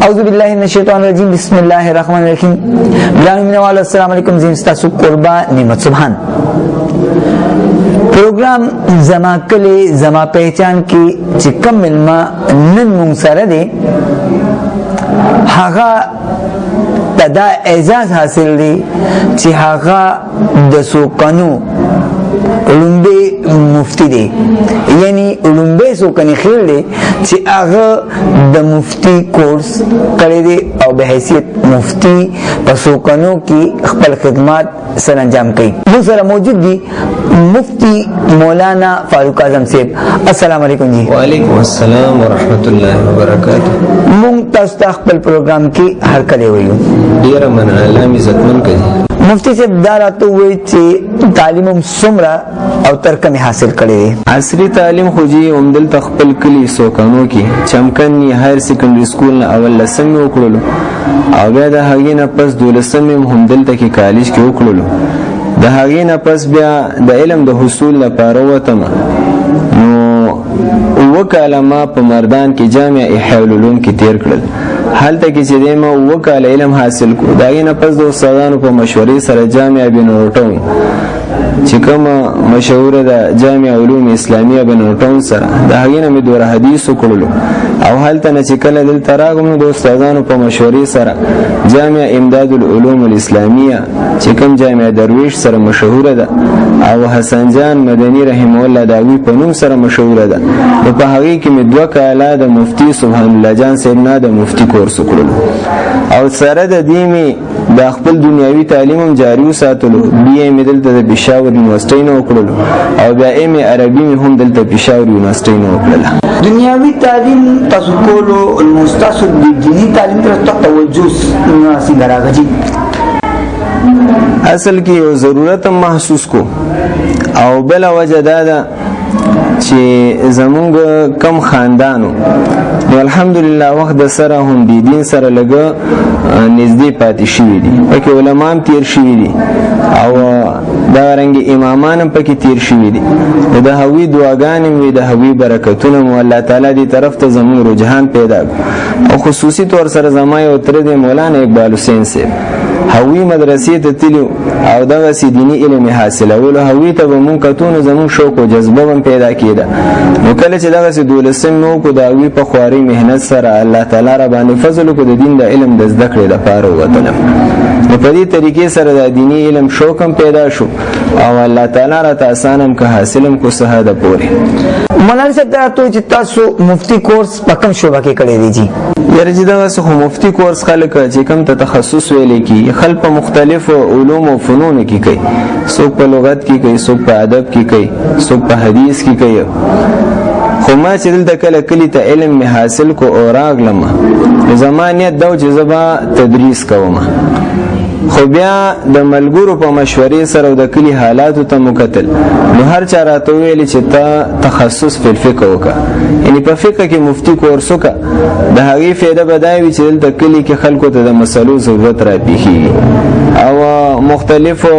اعوذ باللہ من الشیطان الرجیم بسم اللہ الرحمن الرحیم السلام علیکم زین ستاسو قربا نعمت سبحان پروگرام زما کلی زما پہچان کی چکم ملما نن منصر دے هغه تدا اعزاز حاصل دی چې هغه د سوکانو علومبه مفتی دی یعنی علومبه سوکانی خیل دی چې هغه د مفتی کورس کړی دی او به حیثیت مفتی په سوکانو کې خپل خدمات سر انجام کوي. مو سره موجود دی مفتی مولانا فاروق اعظم صاحب. السلام علیکم جی. وعلیکم السلام ورحمت الله وبرکاته. مونږ تاسو ته خپل پروګرام کې هر کله ویو ډیر مننه الله می عزتمن کړي. مفتی صاحب دا راته وایي چې تعلیم هم څومره او تر کومه حاصل کړی دی؟ عصري تعلیم خو جی عمدل تخپل کلی سوکانو کې چمکنی هایر سیکنډری سکول نه اول لسم وکړلو او بیا د هغې نه پس 12 هم دلته کې کالج کې وکړلو. د هغې نه پس بیا د علم د حصول لپاره وتم نو وکاله ما په مردان کې جامعه احیاء العلوم کې تیر کړل. هلته کې چې دی ما وکاله علم حاصل کو. د هغې نه پس د استادانو په مشورې سره جامعه بنوټون چې کومه مشهوره ده جامعه علوم اسلامیه بنوټون سره د هغې نه مې دوره حدیث وکړلو او هلته نه چې کله دلته راغلم نو د استادانو په مشورې سره جامعه امداد العلوم الاسلامیه چې کوم جامعه درویش سره مشهوره ده او حسن جان مدني رحمه الله د هغوی په نوم سره مشهوره ده نو په هغې کې مې 2 کاله د مفتی سبحان الله جان صاحب نه د مفتی کورس وکړلو او سره د دې مې د خپل دنیاوي تعلیم هم جاري وساتلو. بی اې مې دلته د پېښور یونیورسټۍ نه وکړلو او بیا اې مې عربي مې هم دلته پېښور یونیورسټۍ نه وکړله. دنیاوي تعلیم تاسو کولو نو ستاسو د دیني تعلیم طرف ته توجه څنګه راغی؟ اصل کې یو ضرورت محسوس کو او بل وجه دا ده چې زمونږ کم خاندانو نو الحمدلله وخت د سره هم دی دین سره لګه نږدې پاتې شوي دي. پکې علما هم تیر شوي دي او دا رنګ امامان هم پکې تیر شوي دي. د هغوی دعاګانې مې د هغوی برکتونه مو الله تعالی دې طرف ته زمونږ رجحان پیدا کړو او خصوصي طور سره زما یو تره دی مولانا اقبال حسین صاحب هغوی مدرسې ته تللو او دغسې دیني علم یې حاصلولو. هغوی ته به مونږ کتو نو زمونږ شوق و جذبه به پیدا کېده. نو کله چې دغسې 12 مې وکړو د هغوی په خوارۍ محنت سره الله تعالی را باندې فضل وکړو د دین د علم د زده کړې لپاره ووتلم. نو په دې طریقې سره د دیني علم شوق هم پیدا شو او الله تعالی راته اسان هم که حاصل هم کو څه حده پورې. مولانا صاحب دا راته وایي چې تاسو مفتی کورس په کوم شعبه کې کړی دی جي؟ یاره چې دغسې خو مفتی کورس خلک چې کوم ته تخصص ویلی کېږي خلک په مختلفو علوم او فنونو کې کوي. څوک په لغت کې کوي، څوک په ادب کې کوي، څوک په حدیث کې کوي. خو ما چې دلته کله کلي ته علم مې حاصل کو او راغلم زما نیت دا و چې زه به تدریس کوم. خو بیا د ملګرو په مشورې سره او د کلي حالاتو ته مو کتل نو هر چا راته ویلې چې ته تخصص په فقه وکړه یعنی په فقه کې مفتی کورس وکړه. د هغې فایده به دا وي چې دلته کلي کې خلکو ته د مسلو ضرورت راپېښېږي او مختلفو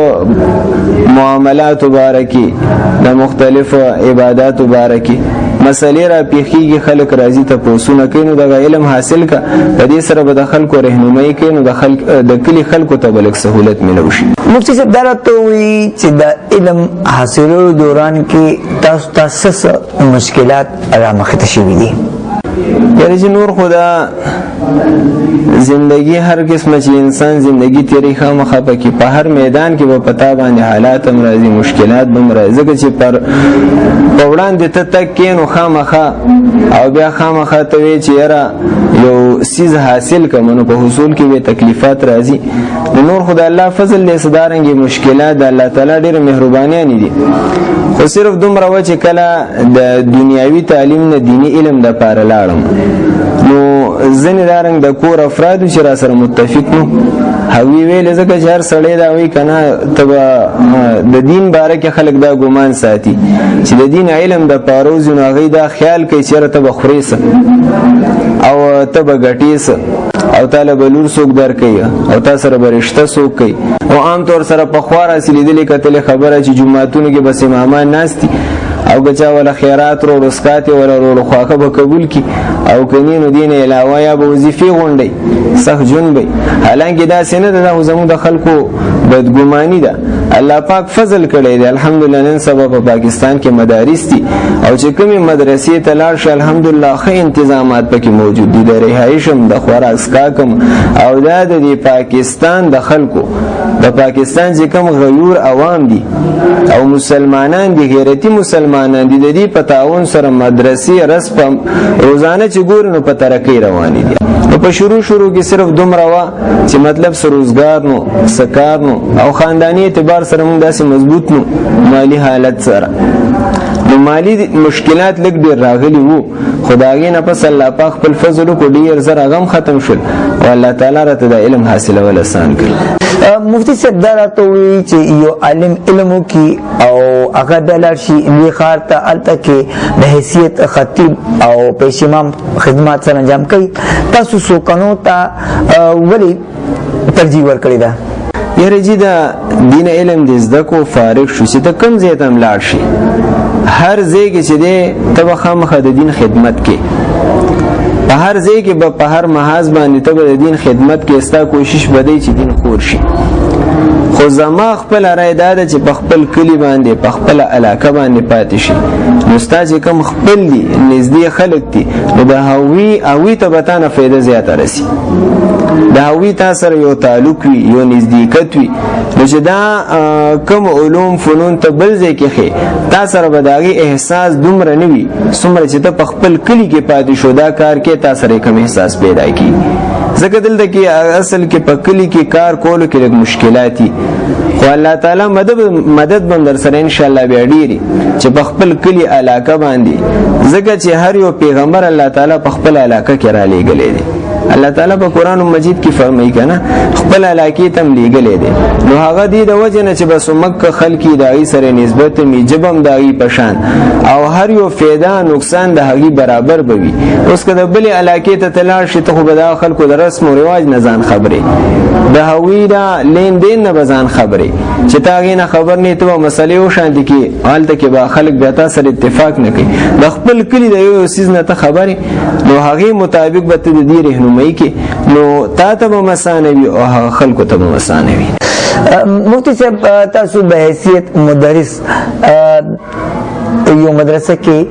معاملاتو باره کې د مختلفو عباداتو باره کې مسلې را پیښیږي خلک راځي ته پوسونه کوي نو دغه علم حاصل کا په دې سره به د خلکو رهنمایي کوي نو د کلي خلکو ته بلک سهولت ملو شي. مفتی صاحب دا راته وایي چې د علم حاصلولو دوران کې تاسو ته څه مشکلات رامخته شوي دي؟ یعنی چې نور خدا زندگی هر قسمه چې انسان زندگی تیری خامخا پکې په هر میدان کې به پتا باندې حالات هم راځي مشکلات به هم راځي ځکه چې په وړاندې ته تک کې نو خامخا او بیا خامخا ته وایي چې یاره یو څیز حاصل کړم نو په حصول کې به تکلیفات راځي. نور خدای الله فضل دی صدارنګي مشکلات د الله تعالی ډېر مهربانیان دي. خو صرف دومره و چې کله د دنیاوي تعلیم نه دیني علم د پاره لاړم نو ځینې دارنګ د کور افرادو چې را سره متفق نو هغوی ویلې ځکه چې هر سړی دا وایي که نه ته به د دین باره کې خلک دا ګمان ساتي چې د دین علم د پاره وځي نو هغوی دا خیال کوي چې یاره ته به خورې څه او ته به ګټې څه او تاله به لور څوک درکوي او تا سره به رشته څوک کوي. او عام طور سره پخوا راسې لیدلې کتلې خبره چې جوماتونو کې بس امامان ناست دي او که چا ولا خیرات رو رسکات ولا رو خواخه به قبول کی او کني نو دین علاوه یا به وظیفې غونډي سخت جون به حالانکه دا سینه د زموږ د خلکو بدګماني ده الله پاک فضل کړی دی الحمدلله نن سبا په پاکستان کې مدارس دي او چې کومې مدرسې ته لاړ شي الحمدلله ښه انتظامات پکې موجود دي د رهایش هم د خوراک څښاک هم او دا د پاکستان د خلکو د پاکستان چې کوم غیور عوام دي او مسلمانان دي غیرتی مسلمانان دي د دې په تعاون سره مدرسې رسم روزانه چې ګورو نو په ترقۍ روانې دي نو په شروع کې صرف دومره وا چې مطلب سروزګار نو سکار نو او خاندانی اعتبار سره موږ داسې مضبوط نو مالی حالت سره نو مالی مشکلات لږ ډېر راغلي وو خدای نه پس الله پاک خپل فضل کو ډېر زر غم ختم شول او الله تعالی راته د علم حاصلول آسان کړ مفتی صاحب دا راته وایي چې یو عالم علم وکړي او هغه د لاړ شي لوی ښار ته هلته کې د حیثیت خطیب او پیش امام خدمات سره انجام کوي تاسو څوکنو ته ولې ترجیح ورکړې ده یاره جی دا دین علم د زده کو فارغ شو چې ته کوم ځای ته هم لاړ شي هر ځای کې چې دی ته به خامخا د دین خدمت کې په هر ځای کې به په هر محاذ باندې ته به د دین خدمت کې ستا کوشش به دی چې دین خور شي خو زما خپل رای دا ده چې په خپل کلی باندې په خپل علاقه باندې پاتې شي نو ستا چې کوم خپل دي نږدې خلک دي نو د هغوی ته به تا نه فایده زیاته رسي د هغوی تا سره یو تعلق وي یو نزدېکت وي نو چې دا کوم علوم فنون ته بل ځای کې ښې تا سره به د هغې احساس دومره نه وي څومره چې ته په خپل کلي کې پاتې شو دا کار کې تا سره کوم احساس پیدا کړي ځکه دلته کې اصل کې په کلي کې کار کولو کې لږ مشکلات دي خو الله تعالی مدد به در سره انشاءالله بیا ډېري چې په خپل کلي علاقه باندې ځکه چې هر یو پیغمبر الله تعالی په خپل علاقه کې را لېږلی دی الله تعالی په قرآن مجید کې فرمایي کنه خپل علاقې ته هم لیږلی دی نو هغه دې د وجې نه چې بس مکه خلک یې د هغې سره نسبت مي ژبه هم د هغې په شان او هر یو فایده نقصان د هغې برابر به وي اوس که د بلې علاقې ته ته لاړ شي ته خو به دغه خلکو د رسم و رواج نه ځان خبرې د هغوی د لین دین نه به ځان خبرې چې ته هغې نه خبر نه ته به مسلې وشانتې کې هلته کې به خلک بیا تا سره اتفاق نه کوي د خپل کلي د یو څیز نه ته خبرې نو هغې مطابق به ته د دې رهنمایي کې نو تا ته به مسانه وي او هغه خلکو ته به مسانه وي مفتی صاحب تاسو به حیثیت مدرس یو مدرسه کې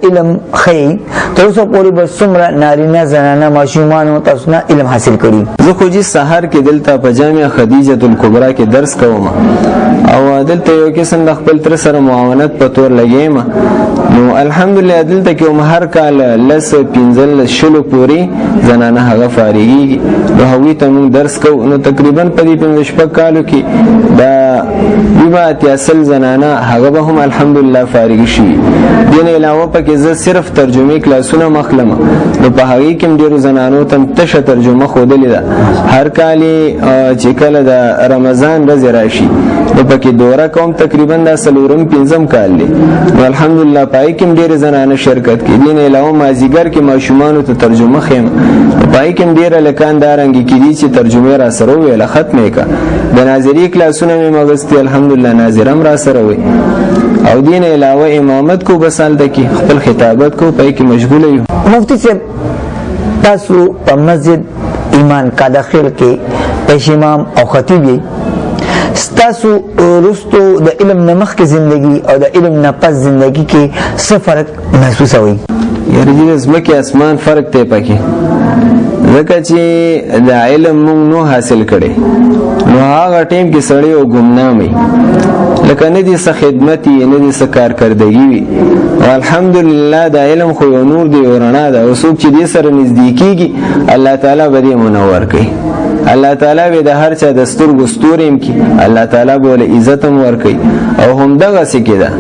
علم خی تر اوسه پورې به څومره نارینه زنانه ماشومانو تاسو نه علم حاصل کړي زه خو جی سحر کې دلته په جامعه خدیجه الکبرا کې درس کوم او دلته یو قسم د خپل تر سره معاونت په تور لګیم نو الحمدلله دلته کې هر کال لس پنځل شلو پوری زنانه هغه فارغي نو هغوی ته موږ درس کوو نو تقریبا په دې پنځه شپږ کالو کې دا بیبه اتیا سل زنانه هغه به هم الحمدلله فارغ شي دین علاوه پکې زه صرف ترجمه کلاسونه مخلم نو په هغې کې هم ډېرو زنانو ته تشه ترجمه ښودلې ده هر کال چې کله د رمضان ورځې راشي نو پکې دوره کوم تقریبا دا څلورم پنځم کال دی نو الحمدلله په هغې کې هم ډېرې زنانه شرکت کوي دین علاوه مازدیګر کې ماشومانو ته ترجمه ښیم په هغې کې هم ډېر هلکان دا رنګې کېدي چې ترجمې را سره وویله ختمه یې کړه د ناظري کلاسونه مې مغستې الحمدلله ناظره هم را سره وی او دین علاوه امامت کو بس هلته کې خپل خطابت کو په هغې کې مشغوله یو مفتی صاحب تاسو په مسجد ایمان کا داخل کې پیش امام او خطیب یې ستاسو رستو د علم نه مخکې زندگی او د علم نه پس زندگی کې څه فرق محسوسوئ یاره جی د ځمکې اسمان فرق دی پکې ځکه چې د علم موږ نو حاصل کړی نو هغه ټیم کې سړی او ګمنام وي لکه نه دې څه خدمت وي نه دې څه کارکردګي وي او الحمدلله د علم خو یو نور دی یو رڼا ده او څوک چې دې سره نږدې کېږي الله تعالی به دې منور کوي الله تعالی به د هر چا د سترګو ستوري هم کړي الله تعالی به له عزت هم ورکوي او همدغسې کې ده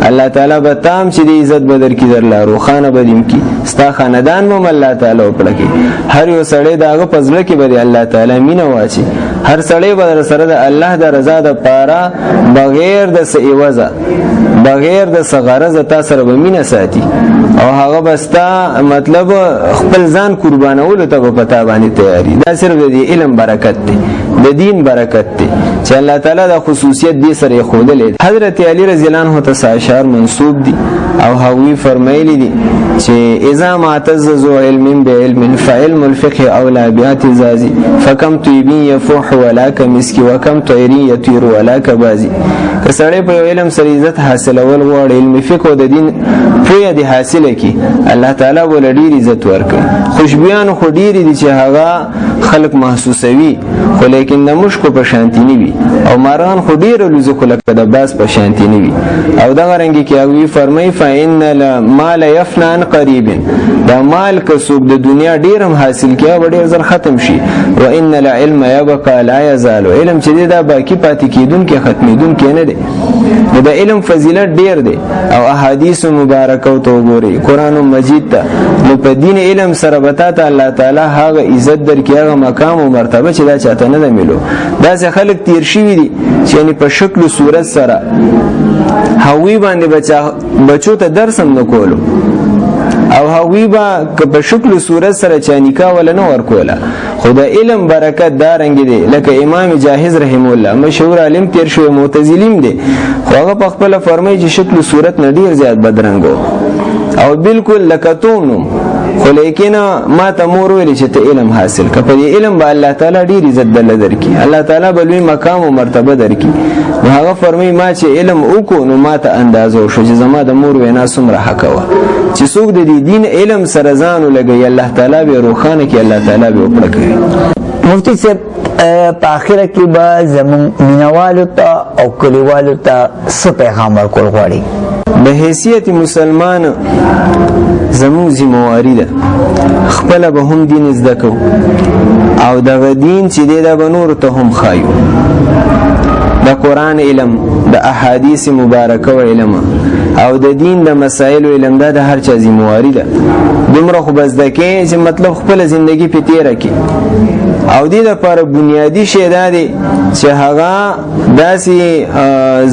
الله تعالی به تا هم چې د عزت به درکړي درله روښانه به دې هم کړي ستا خاندان به هم الله تعالی وکړه کړي هر یو سړی د هغه په زړه کې به د الله تعالی مینه واچي هر سړی به در سره د الله د رضا دپاره بغیر د څه عوضه بغیر د څه غرضه تا سره به مینه ساتي او هغه به ستا مطلب خپل ځان قربانولو ته به په تا باندې تیاري دا صرف د دې علم برکت دی د دین برکت دی چې الله تعالی دا خصوصیت دې سره خودلې. حضرت علی رضی الله عنه ته اشعار منسوب دي او هغوی فرمایلی دي چې اذا ما تززوا علم بعلم فعلم الفقه اولى باعتزازي فكم طيب يفوح ولا كمسك وكم طير يطير ولا كبازي. که سړی په علم سره عزت حاصلول غواړي، علم فقه او د دین پوهه دې حاصله کړي، الله تعالی ول ډیر عزت ورکړي. خوشبویان خو ډیر دي چې هغه خلق محسوسوي، خو لیکن د مشکو په شانتی نه وي، او ماران خو ډیر لوزه خلق د باس په شانتی نه وي. او دغه رنګ کې هغه فرمای فإن المال يفنى عن قريب، دا مال که څوک د دنیا ډیر هم حاصل کړي او ډیر زر ختم شي. وإن العلم يبقى لا يزال، علم چې دا باقی پاتې کیدونکې ختمېدونکې نه دی. د علم فضیلت ډیر دی او احادیث مبارکه او تو ګوري قرآن مجید ته نو په دین علم سره بتاته الله تعالی هغه عزت درکې، هغه مقام او مرتبه چې دا چاته نه ملو. دا چې خلک تیر شوي دي چې یعنی په شکل او صورت سره هوی باندې بچو ته درس هم نه کولو او هغوی با که په شکل و صورت سره چا نکاح ولا نه ورکوله. خو د علم برکت دا رنګ دی لکه امام جاهز رحم الله مشهور عالم تیر شوی معتزلیم دی، خو هغه په خپله فرمایي چې شکل و صورت نه ډیر زیات بدرنګ او بالکل لکه توم، خو لیکن ما ته مور ویلې چې ته علم حاصل که په دې علم به الله تعالی ډیر عزت دله درکړي، الله تعالی به لوی مقام او مرتبه درکړي. نو هغه فرمایي ما چې علم وکړو نو ما ته اندازه وشو چې زما د مور وینا څومره حق وه چې څوک د دې دین علم سره ځان ولګوي الله تعالی به روښانه کړي، الله تعالی به وکړه کوي. مفتی صاحب په آخره کې به زموږ مینوالو ته او کلیوالو ته څه پیغام ورکول غواړي؟ د حیثیت مسلمان زموږ ذمہواري ده خپله به هم دین زده کوو او دغه دین چې دی دا به نورو ته هم ښایو. د قرآن علم، د احادیث مبارکه علم او د دین د مسائل علم دا د هر چا ذمہواري ده. دومره خو به زده کې چې مطلب خپله زندگی پې تیره کړي او دې دپاره بنیادي شی دا دی چې هغه داسې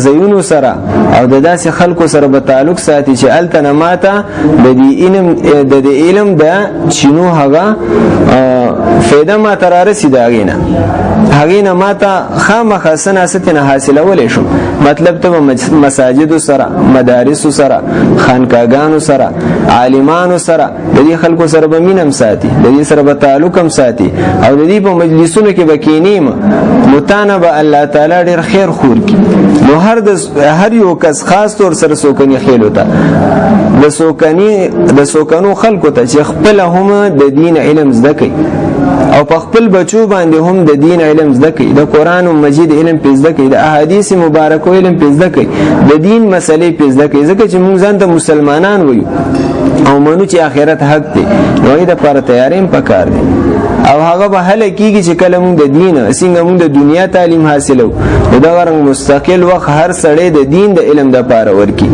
ځایونو سره او د داسې خلکو سره به تعلق ساتي چې هلته نه ماته د دې علم د چینو هغه فایده ماته رارسي د هغې نه ماته خامخا څه ناڅه ترې نه حاصلولی شم. مطلب ته به مساجدو سره، مدارسو سره، خانقاګانو سره، عالمانو سره، د دې خلکو سره به مینه هم ساتي، د دې سره به تعلق هم ساتي او د دې په مجلسونو کې به کینیم نو تا نه به الله تعالی ډېر خیر خور کړي. نو هر یو کس خاص طور سره سوکني خیلو ته د سوکنو خلکو ته چې خپله هم د دین علم زده کوي او په خپل بچو باندې هم د دین علم زده کوي، د قرآن مجید علم پې زده کوي، د احادیث مبارکو علم پې زده کوي، د دین مسلې پې زده کوي، ځکه چې موږ ځان ته مسلمانان وایو او منو چې آخرت حق دی نو هغې دپاره تیاری هم پکار دی او هغه به هله کېږي چې کله موږ د دین څنګه موږ د دنیا تعلیم حاصلو نو دغه رنګ مستقل وخت هر سړی د دین د علم دپاره ورکړي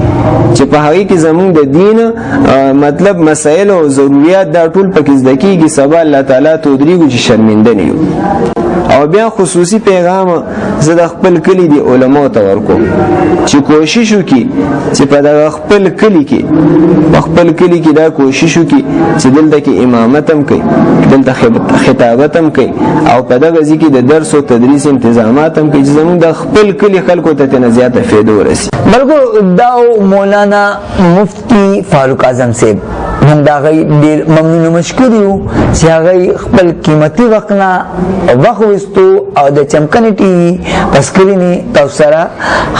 چې په هغې کې زموږ د دین مطلب مسایل او ضروریات دا ټول پکې زده کېږي، سبا الله تعالی ته ودرېږو چې شرمنده نه یو. او بیا خصوصي پیغام زه د خپل کلي د علماو ته ورکوم چې کوشش وکړي چې په دغه خپل کلي کې دا کوشش وکړي چې دلته کې امامت هم کوي، دلته خطابت هم کوي او په دغه ځای کې د درس او تدریس انتظامات هم کوي چې زموږ د خپل کلي خلکو ته ترې نه زیاته فایده ورسي. بلکې دا مولانا مفتی فاروق اعظم صاحب موږ د هغوی ډېر ممنون مشکور یو چې هغوی خپل قیمتي وخت نه وخت ویستو او د چمکنې ټي وي په سکرین تاسو سره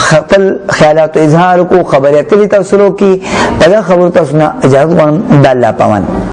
خپل خیالاتو اظهار وکړو، خبرې اترې تاسو سره وکړي. په دغه خبرو تاسو نه اجازه غواړم د الله په امان.